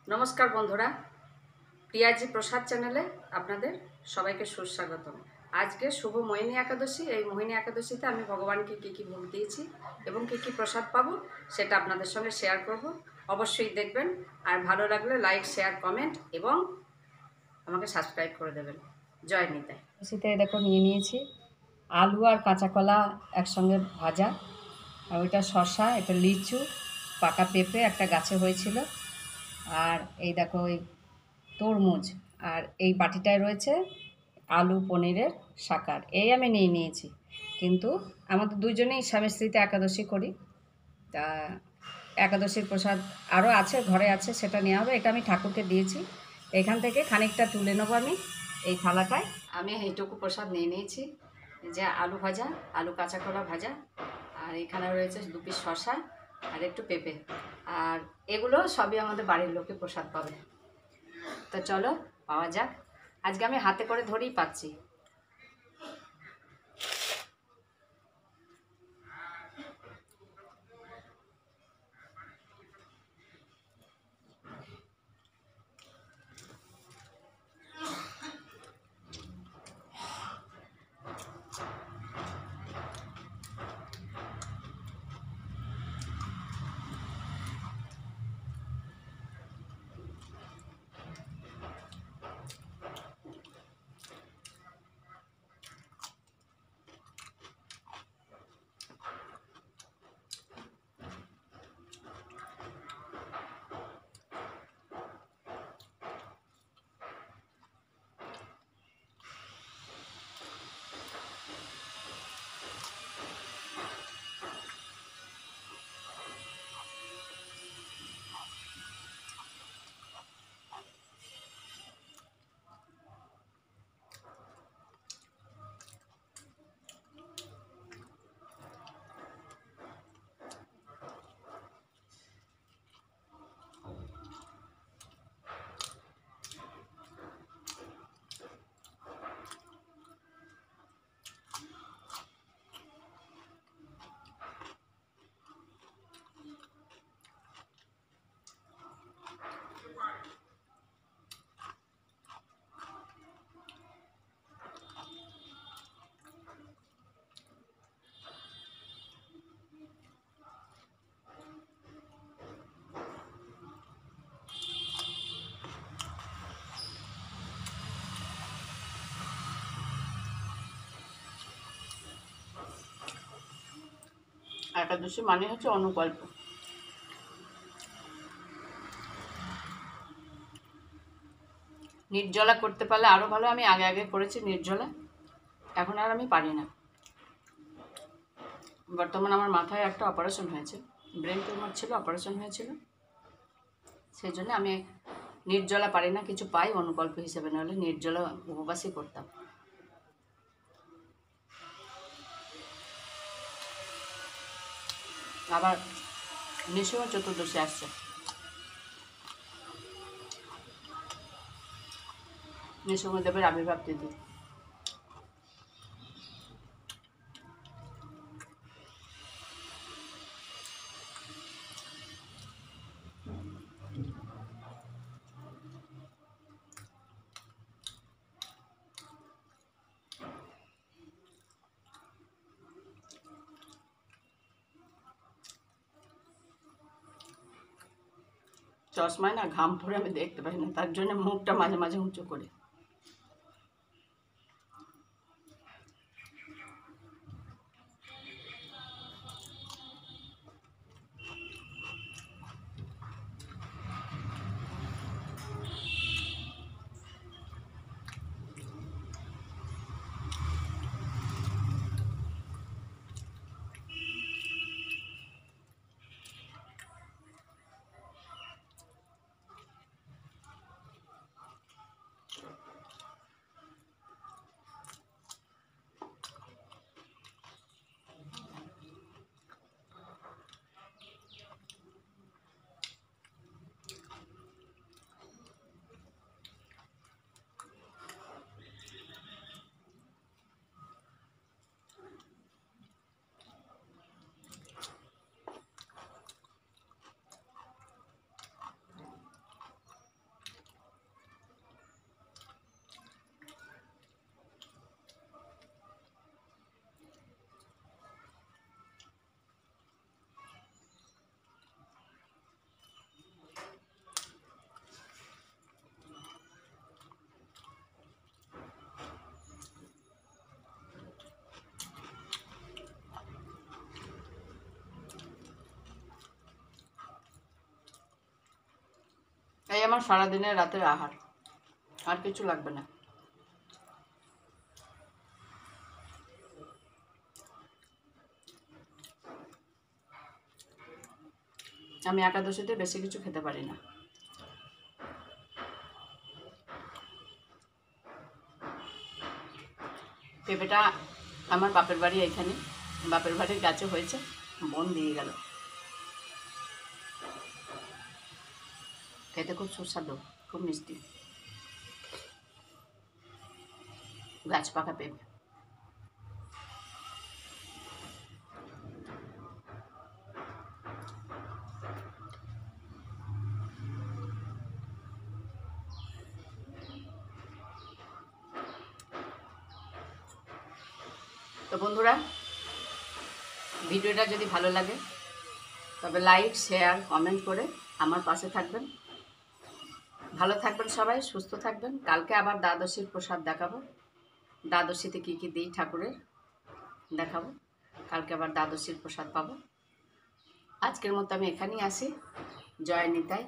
নমস্কার বন্ধুরা, প্রিয়াজি প্রসাদ চ্যানেলে আপনাদের সবাইকে সুস্বাগতম। আজকে শুভ মোহিনী একাদশী। এই মোহিনী একাদশীতে আমি ভগবানকে কী কী ভোগ দিয়েছি এবং কী কী প্রসাদ পাবো সেটা আপনাদের সঙ্গে শেয়ার করব। অবশ্যই দেখবেন, আর ভালো লাগলে লাইক, শেয়ার, কমেন্ট এবং আমাকে সাবস্ক্রাইব করে দেবেন। জয় নিতাই। একাদশীতে দেখো নিয়ে নিয়েছি আলু আর কাঁচা কলা একসঙ্গে ভাজা, আর ওইটা শসা, এটা লিচু, পাকা পেঁপে একটা গাছে হয়েছিল, আর এই দেখো ওই তরমুজ, আর এই বাটিটায় রয়েছে আলু পনিরের সাকার। এই আমি নিয়ে নিয়েছি, কিন্তু আমাদের দুজনেই স্বামী স্ত্রীতে একাদশী করি, তা একাদশীর প্রসাদ আরও আছে, ঘরে আছে, সেটা নেওয়া হবে। এটা আমি ঠাকুরকে দিয়েছি। এখান থেকে খানিকটা তুলে নেবো আমি এই থালাটায়। আমি এইটুকু প্রসাদ নিয়ে নিয়েছি, যে আলু ভাজা, আলু কাঁচা কলা ভাজা, আর এখানে রয়েছে 2 পিস শসা আর একটু পেঁপে, আর এগুলো সবই আমাদের বাড়ির লোকে প্রসাদ পাবে। তো চলো পাওয়া যাক। আজকে আমি হাতে করে ধরেই পাচ্ছি। একাদশী মানে হচ্ছে অনুকল্প। নির্জলা করতে পারলে আরও ভালো। আমি আগে আগে করেছি নির্জলা, এখন আর আমি পারি না। বর্তমানে আমার মাথায় একটা অপারেশন হয়েছে, ব্রেন টিউমার ছিল, অপারেশন হয়েছিল, সেই জন্য আমি নির্জলা পারি না। কিছু পাই অনুকল্প হিসেবে, নাহলে নির্জলা উপবাসই করতাম। আবার নৃসিংহ চতুর্দশী আসছে, নৃসিংহদেবের আবির্ভাব তিথি। চশমায় না ঘাম পড়ে আমি দেখতে পাই না, তার জন্য মুখটা মাঝে মাঝে উঁচু করি। আমার সারাদিনের রাতের আহার, আর কিছু লাগবে না। আমি একাদশীতে বেশি কিছু খেতে পারি না। পেঁপেটা আমার বাপের বাড়ি এখানে, বাপের বাড়ির গাছে হয়েছে, বোন দিয়ে গেল। খেতে খুব সুস্বাদু, খুব মিষ্টি, গাছ পাকা পেঁপে। তো বন্ধুরা, ভিডিওটা যদি ভালো লাগে তবে লাইক, শেয়ার, কমেন্ট করে আমার পাশে থাকবেন। ভালো থাকবেন সবাই, সুস্থ থাকবেন। কালকে আবার দ্বাদশীর প্রসাদ দেখাবো, দ্বাদশীতে কী কী দিই ঠাকুরের দেখাবো। কালকে আবার দ্বাদশীর প্রসাদ পাবো। আজকের মতো আমি এখানেই আসি। জয় নিতাই।